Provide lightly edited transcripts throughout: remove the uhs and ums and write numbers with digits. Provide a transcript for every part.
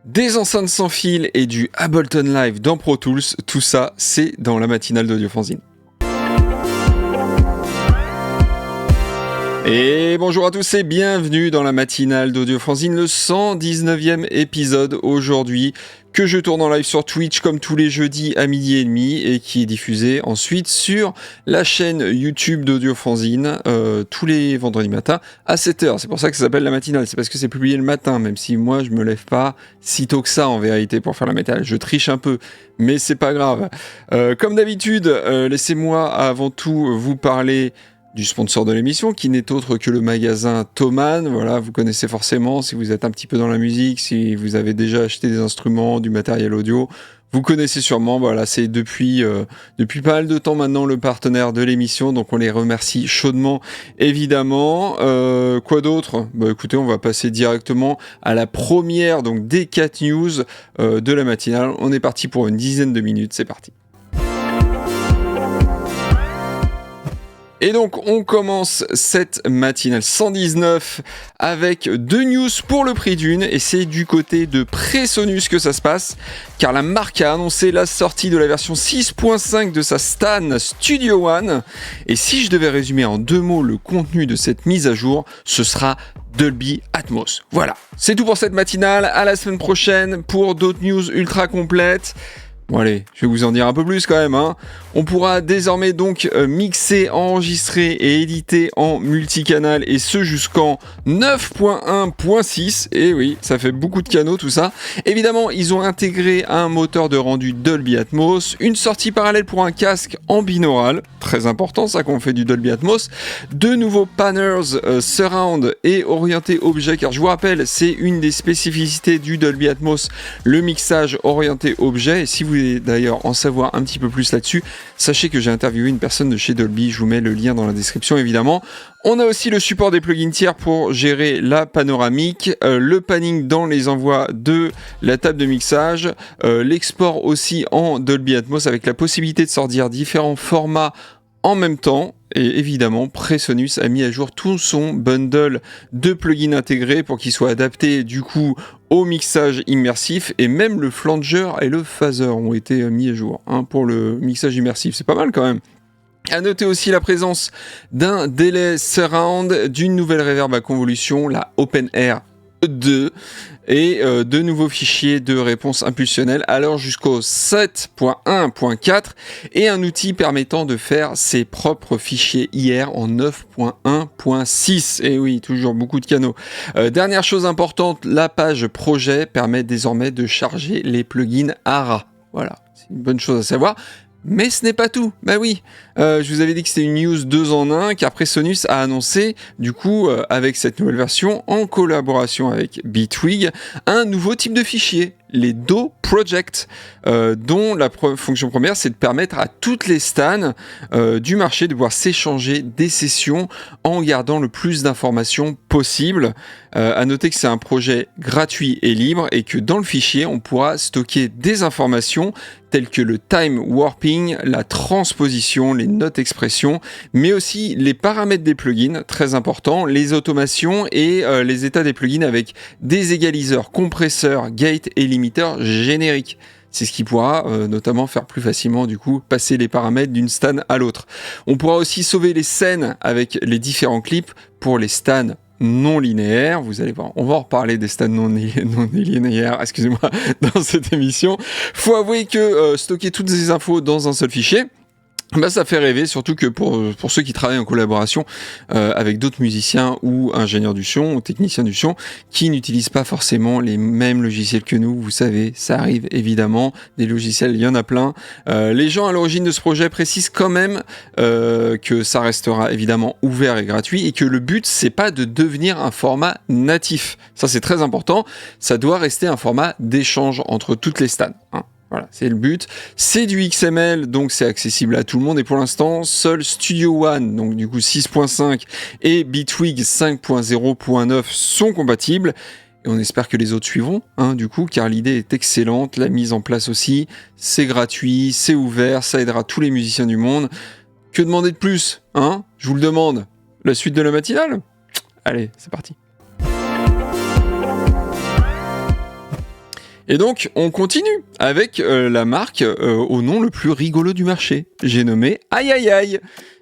Des enceintes sans fil et du Ableton Live dans Pro Tools, tout ça, c'est dans la matinale d'Audiofanzine. Et bonjour à tous et bienvenue dans la matinale d'Audiofanzine, le 119e épisode aujourd'hui, que je tourne en live sur Twitch comme tous les jeudis à 12h30 et qui est diffusé ensuite sur la chaîne YouTube d'Audiofanzine tous les vendredis matins à 7h. C'est pour ça que ça s'appelle la matinale, c'est parce que c'est publié le matin, même si moi je me lève pas si tôt que ça en vérité pour faire la matinale. Je triche un peu, mais c'est pas grave. Comme d'habitude, laissez-moi avant tout vous parler du sponsor de l'émission, qui n'est autre que le magasin Thomann. Voilà, vous connaissez forcément, si vous êtes un petit peu dans la musique, si vous avez déjà acheté des instruments, du matériel audio, vous connaissez sûrement. Voilà, c'est depuis pas mal de temps maintenant le partenaire de l'émission, donc on les remercie chaudement, évidemment. Quoi d'autre ? Bah écoutez, on va passer directement à la première, donc des 4 news de la matinale. On est parti pour une dizaine de minutes, c'est parti. Et donc on commence cette matinale 119 avec 2 news pour le prix d'une, et c'est du côté de Presonus que ça se passe, car la marque a annoncé la sortie de la version 6.5 de sa Stan Studio One, et si je devais résumer en 2 mots le contenu de cette mise à jour, ce sera Dolby Atmos. Voilà, c'est tout pour cette matinale, à la semaine prochaine pour d'autres news ultra complètes. Bon allez, je vais vous en dire un peu plus quand même, hein. On pourra désormais donc mixer, enregistrer et éditer en multicanal, et ce jusqu'en 9.1.6. Et oui, ça fait beaucoup de canaux tout ça. Évidemment, ils ont intégré un moteur de rendu Dolby Atmos, une sortie parallèle pour un casque en binaural, très important ça quand on fait du Dolby Atmos, 2 nouveaux panners surround et orienté objet, car je vous rappelle, c'est une des spécificités du Dolby Atmos, le mixage orienté objet. Et si vous voulez d'ailleurs en savoir un petit peu plus là-dessus, sachez que j'ai interviewé une personne de chez Dolby, je vous mets le lien dans la description évidemment. On a aussi le support des plugins tiers pour gérer la panoramique, le panning dans les envois de la table de mixage, l'export aussi en Dolby Atmos avec la possibilité de sortir différents formats en même temps. Et évidemment, Presonus a mis à jour tout son bundle de plugins intégrés pour qu'il soit adapté du coup au mixage immersif, et même le flanger et le phaser ont été mis à jour pour le mixage immersif. C'est pas mal quand même. À noter aussi la présence d'un délai surround, d'une nouvelle reverb à convolution, la Open Air 2, et de nouveaux fichiers de réponse impulsionnelle alors jusqu'au 7.1.4, et un outil permettant de faire ses propres fichiers IR en 9.1.6. Et oui, toujours beaucoup de canaux. Dernière chose importante, la page projet permet désormais de charger les plugins ARA. Voilà, c'est une bonne chose à savoir. Mais ce n'est pas tout. Bah oui, je vous avais dit que c'était une news 2 en 1, car Presonus a annoncé, du coup, avec cette nouvelle version, en collaboration avec Bitwig, un nouveau type de fichier, les DAW Project, dont la fonction première, c'est de permettre à toutes les stans du marché de pouvoir s'échanger des sessions en gardant le plus d'informations possible. À noter que c'est un projet gratuit et libre, et que dans le fichier, on pourra stocker des informations telles que le time warping, la transposition, les notes expressions, mais aussi les paramètres des plugins, très important, les automations et les états des plugins avec des égaliseurs, compresseurs, gate et limiteurs génériques. C'est ce qui pourra notamment faire plus facilement du coup passer les paramètres d'une stan à l'autre. On pourra aussi sauver les scènes avec les différents clips pour les stans non linéaires. Vous allez voir, on va en reparler des stans non linéaires, excusez-moi, dans cette émission. Faut avouer que stocker toutes ces infos dans un seul fichier, bah ça fait rêver, surtout que pour ceux qui travaillent en collaboration avec d'autres musiciens ou ingénieurs du son ou techniciens du son qui n'utilisent pas forcément les mêmes logiciels que nous. Vous savez, ça arrive évidemment, des logiciels, il y en a plein. Les gens à l'origine de ce projet précisent quand même que ça restera évidemment ouvert et gratuit, et que le but c'est pas de devenir un format natif. Ça c'est très important, ça doit rester un format d'échange entre toutes les stans, hein. Voilà, c'est le but. C'est du XML, donc c'est accessible à tout le monde. Et pour l'instant, seul Studio One, donc du coup 6.5, et Bitwig 5.0.9 sont compatibles. Et on espère que les autres suivront, du coup, car l'idée est excellente. La mise en place aussi, c'est gratuit, c'est ouvert, ça aidera tous les musiciens du monde. Que demander de plus, Je vous le demande. La suite de la matinale ? Allez, c'est parti. Et donc, on continue avec la marque au nom le plus rigolo du marché. J'ai nommé Aïe Aïe Aïe.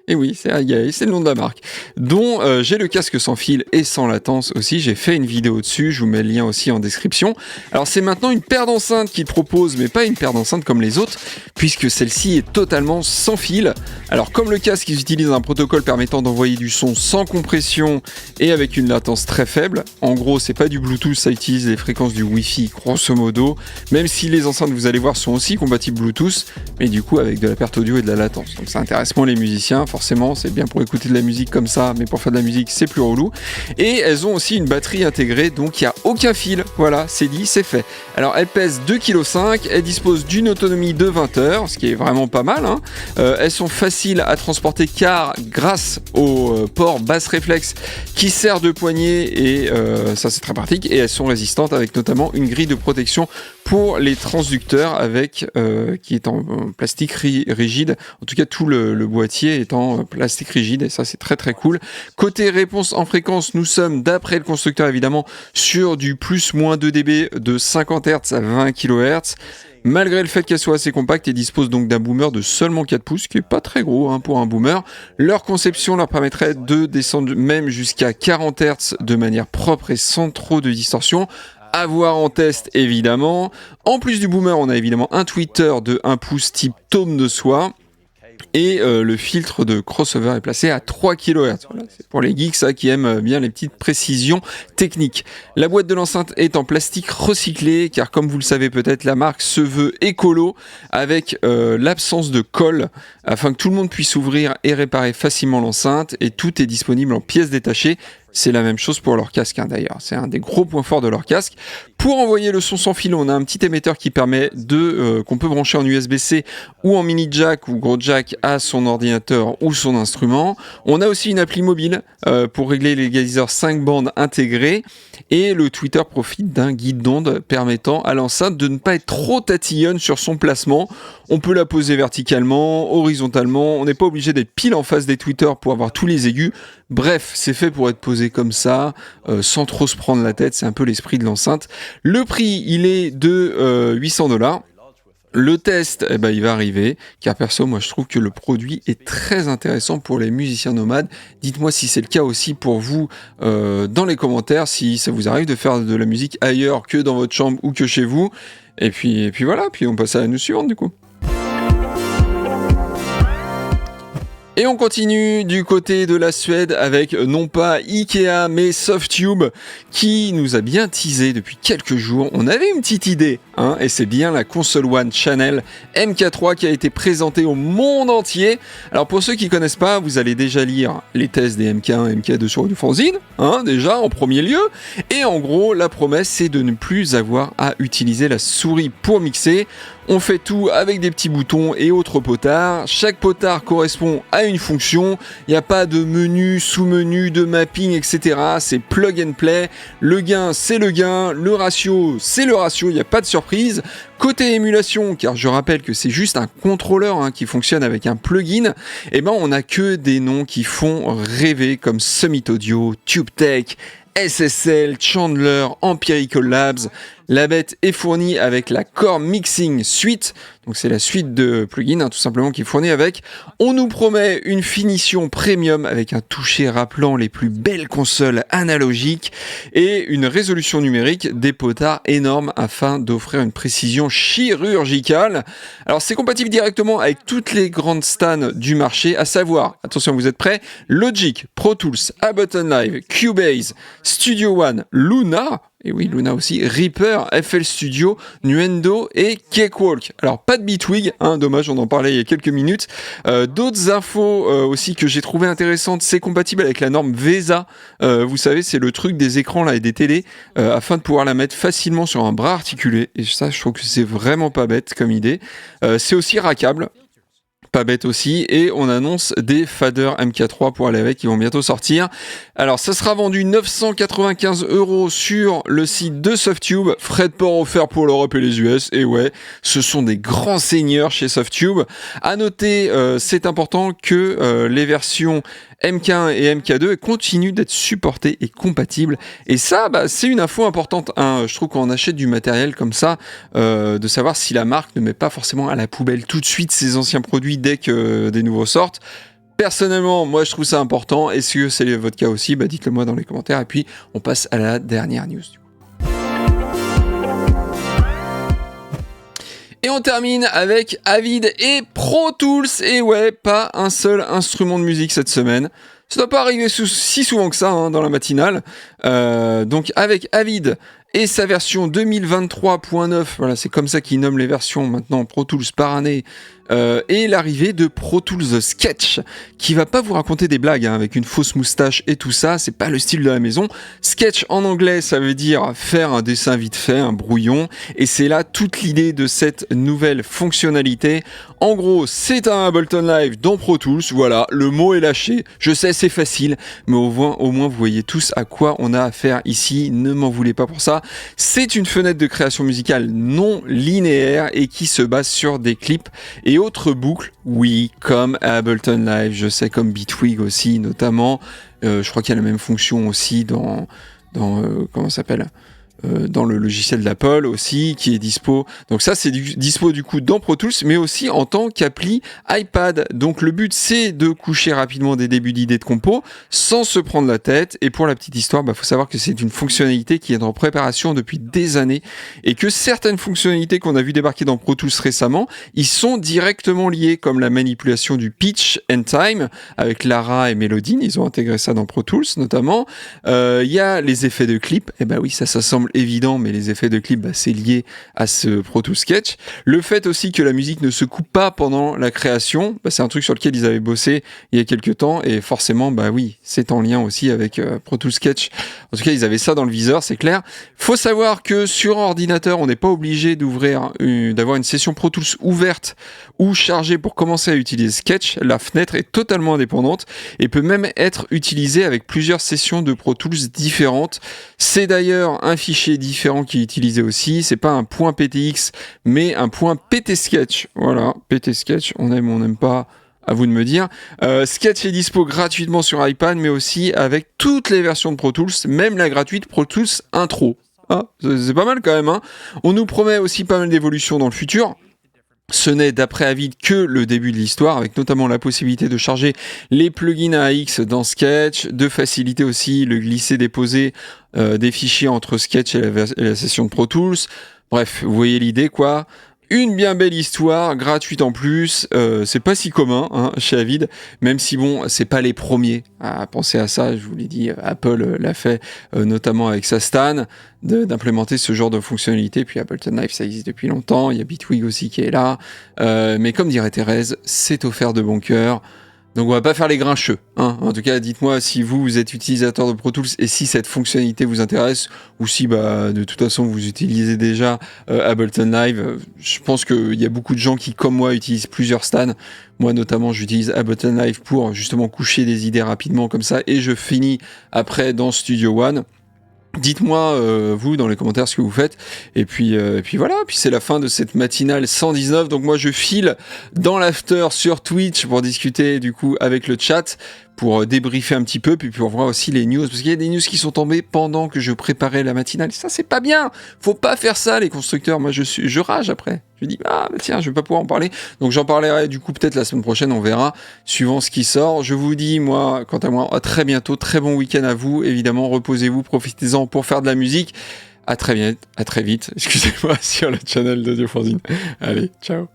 Et oui, c'est Aïe Aïe, c'est le nom de la marque. Dont j'ai le casque sans fil et sans latence aussi. J'ai fait une vidéo dessus, je vous mets le lien aussi en description. Alors c'est maintenant une paire d'enceintes qu'ils proposent, mais pas une paire d'enceintes comme les autres, puisque celle-ci est totalement sans fil. Alors comme le casque, ils utilisent un protocole permettant d'envoyer du son sans compression et avec une latence très faible. En gros, c'est pas du Bluetooth, ça utilise les fréquences du Wi-Fi, grosso modo. Même si les enceintes, vous allez voir, sont aussi compatibles Bluetooth, mais du coup avec de la perte audio et de la latence. Donc ça intéresse moins les musiciens. Forcément, c'est bien pour écouter de la musique comme ça, mais pour faire de la musique, c'est plus relou. Et elles ont aussi une batterie intégrée, donc il n'y a aucun fil. Voilà, c'est dit, c'est fait. Alors, elles pèsent 2,5 kg, elles disposent d'une autonomie de 20 heures, ce qui est vraiment pas mal. Hein. Elles sont faciles à transporter car grâce au port basse réflexe qui sert de poignée, et ça c'est très pratique. Et elles sont résistantes avec notamment une grille de protection pour les transducteurs avec qui est en plastique rigide. En tout cas, tout le boîtier est en plastique rigide et ça c'est très très cool. Côté réponse en fréquence, nous sommes d'après le constructeur évidemment sur du plus-moins 2 dB de 50 Hz à 20 kHz. Malgré le fait qu'elle soit assez compacte et dispose donc d'un boomer de seulement 4 pouces, qui est pas très gros hein, pour un boomer, leur conception leur permettrait de descendre même jusqu'à 40 Hz de manière propre et sans trop de distorsion. À voir en test évidemment. En plus du boomer, on a évidemment un tweeter de 1 pouce type tome de soie. Et le filtre de crossover est placé à 3 kHz. Voilà, c'est pour les geeks ça, qui aiment bien les petites précisions techniques. La boîte de l'enceinte est en plastique recyclé, car comme vous le savez peut-être, la marque se veut écolo, avec l'absence de colle, afin que tout le monde puisse ouvrir et réparer facilement l'enceinte, et tout est disponible en pièces détachées. C'est la même chose pour leur casque hein, d'ailleurs, c'est un des gros points forts de leur casque. Pour envoyer le son sans fil, on a un petit émetteur qui permet qu'on peut brancher en USB-C ou en mini jack ou gros jack à son ordinateur ou son instrument. On a aussi une appli mobile pour régler l'égaliseur 5 bandes intégré, et le tweeter profite d'un guide d'onde permettant à l'enceinte de ne pas être trop tatillonne sur son placement. On peut la poser verticalement, horizontalement, on n'est pas obligé d'être pile en face des tweeters pour avoir tous les aigus. Bref, c'est fait pour être posé comme ça, sans trop se prendre la tête, c'est un peu l'esprit de l'enceinte. Le prix, il est de $800. Le test, il va arriver, car perso, moi je trouve que le produit est très intéressant pour les musiciens nomades. Dites-moi si c'est le cas aussi pour vous dans les commentaires, si ça vous arrive de faire de la musique ailleurs que dans votre chambre ou que chez vous. Et puis voilà, puis on passe à la news suivante du coup. Et on continue du côté de la Suède avec non pas Ikea mais Softube qui nous a bien teasé depuis quelques jours. On avait une petite idée hein, et c'est bien la console One Channel MK3 qui a été présentée au monde entier. Alors pour ceux qui connaissent pas, vous allez déjà lire les tests des MK1 MK2 sur du fanzine, hein, déjà en premier lieu. Et en gros, la promesse c'est de ne plus avoir à utiliser la souris pour mixer. On fait tout avec des petits boutons et autres potards. Chaque potard correspond à une fonction. Il n'y a pas de menu, sous-menu, de mapping, etc. C'est plug and play. Le gain, c'est le gain. Le ratio, c'est le ratio. Il n'y a pas de surprise. Côté émulation, car je rappelle que c'est juste un contrôleur hein, qui fonctionne avec un plugin, on n'a que des noms qui font rêver comme Summit Audio, TubeTech, SSL, Chandler, Empirical Labs. La bête est fournie avec la Core Mixing Suite, donc c'est la suite de plugins hein, tout simplement qui est fournie avec. On nous promet une finition premium avec un toucher rappelant les plus belles consoles analogiques et une résolution numérique des potards énormes afin d'offrir une précision chirurgicale. Alors c'est compatible directement avec toutes les grandes stands du marché, à savoir, attention vous êtes prêts, Logic, Pro Tools, Ableton Live, Cubase, Studio One, Luna, et oui, Luna aussi, Reaper, FL Studio, Nuendo et Cakewalk. Alors, pas de Bitwig, hein, dommage, on en parlait il y a quelques minutes. D'autres infos aussi que j'ai trouvé intéressantes, c'est compatible avec la norme VESA. Vous savez, c'est le truc des écrans là et des télés, afin de pouvoir la mettre facilement sur un bras articulé. Et ça, je trouve que c'est vraiment pas bête comme idée. C'est aussi rackable. Pas bête aussi, et on annonce des faders MK3 pour aller avec qui vont bientôt sortir. Alors ça sera vendu 995 € sur le site de Softube, frais de port offerts pour l'Europe et les US, et ouais, ce sont des grands seigneurs chez Softube. À noter, c'est important que les versions MK1 et MK2 continuent d'être supportés et compatibles. Et ça, c'est une info importante. Je trouve qu'on achète du matériel comme ça, de savoir si la marque ne met pas forcément à la poubelle tout de suite ses anciens produits dès que des nouveaux sortent. Personnellement, moi je trouve ça important. Est-ce que c'est votre cas aussi ? Dites-le moi dans les commentaires. Et puis on passe à la dernière news. Et on termine avec Avid et Pro Tools. Et ouais, pas un seul instrument de musique cette semaine. Ça doit pas arriver si souvent que ça dans la matinale. Donc avec Avid et sa version 2023.9, voilà, c'est comme ça qu'ils nomment les versions maintenant Pro Tools par année. Et l'arrivée de Pro Tools Sketch, qui va pas vous raconter des blagues avec une fausse moustache et tout ça, c'est pas le style de la maison. Sketch en anglais, ça veut dire faire un dessin vite fait, un brouillon, et c'est là toute l'idée de cette nouvelle fonctionnalité. En gros, c'est un Ableton Live dans Pro Tools, voilà, le mot est lâché, je sais c'est facile, mais au moins vous voyez tous à quoi on a affaire ici, ne m'en voulez pas pour ça. C'est une fenêtre de création musicale non linéaire et qui se base sur des clips et autres boucles, oui, comme Ableton Live, je sais, comme Bitwig aussi, notamment. Je crois qu'il y a la même fonction aussi dans comment ça s'appelle ? Dans le logiciel d'Apple aussi, qui est dispo. Donc ça, c'est dispo du coup dans Pro Tools, mais aussi en tant qu'appli iPad. Donc le but, c'est de coucher rapidement des débuts d'idées de compo, sans se prendre la tête. Et pour la petite histoire, faut savoir que c'est une fonctionnalité qui est en préparation depuis des années, et que certaines fonctionnalités qu'on a vu débarquer dans Pro Tools récemment, ils sont directement liés, comme la manipulation du pitch and time, avec Lara et Melodine, ils ont intégré ça dans Pro Tools notamment. Il y a les effets de clip, et oui, ça semble évident, mais les effets de clip, c'est lié à ce Pro Tools Sketch. Le fait aussi que la musique ne se coupe pas pendant la création, c'est un truc sur lequel ils avaient bossé il y a quelques temps, et forcément, oui, c'est en lien aussi avec Pro Tools Sketch. En tout cas, ils avaient ça dans le viseur, c'est clair. Faut savoir que sur ordinateur, on n'est pas obligé d'avoir une session Pro Tools ouverte ou chargée pour commencer à utiliser Sketch. La fenêtre est totalement indépendante et peut même être utilisée avec plusieurs sessions de Pro Tools différentes. C'est d'ailleurs un fichier différent qui est utilisé aussi, c'est pas un point .ptx mais un point .ptsketch. Voilà, ptsketch, on aime ou on n'aime pas, à vous de me dire. Sketch est dispo gratuitement sur iPad, mais aussi avec toutes les versions de Pro Tools, même la gratuite Pro Tools Intro. C'est pas mal quand même. On nous promet aussi pas mal d'évolutions dans le futur. Ce n'est d'après Avid que le début de l'histoire, avec notamment la possibilité de charger les plugins AX dans Sketch, de faciliter aussi le glisser-déposer des fichiers entre Sketch et la session de Pro Tools. Bref, vous voyez l'idée quoi. Une bien belle histoire, gratuite en plus, c'est pas si commun chez Avid, même si c'est pas les premiers à penser à ça, je vous l'ai dit, Apple l'a fait notamment avec sa Stan, d'implémenter ce genre de fonctionnalité, puis Ableton Live ça existe depuis longtemps, il y a Bitwig aussi qui est là, mais comme dirait Thérèse, c'est offert de bon cœur. Donc on va pas faire les grincheux. En tout cas, dites-moi si vous êtes utilisateur de Pro Tools et si cette fonctionnalité vous intéresse, ou si de toute façon vous utilisez déjà Ableton Live. Je pense qu'il y a beaucoup de gens qui, comme moi, utilisent plusieurs stans. Moi notamment, j'utilise Ableton Live pour justement coucher des idées rapidement comme ça, et je finis après dans Studio One. Dites-moi, vous, dans les commentaires, ce que vous faites. Et puis voilà, puis c'est la fin de cette matinale 119. Donc moi, je file dans l'after sur Twitch pour discuter, du coup, avec le chat, pour débriefer un petit peu, puis pour voir aussi les news. Parce qu'il y a des news qui sont tombées pendant que je préparais la matinale. Ça, c'est pas bien. Faut pas faire ça, les constructeurs. Moi, je rage après. Je dis, tiens, je vais pas pouvoir en parler. Donc j'en parlerai, du coup, peut-être la semaine prochaine, on verra, suivant ce qui sort. Je vous dis, moi, quant à moi, à très bientôt. Très bon week-end à vous. Évidemment, reposez-vous, profitez-en pour faire de la musique. À très vite, excusez-moi, sur le channel de Dieu Fanzine. Allez, ciao.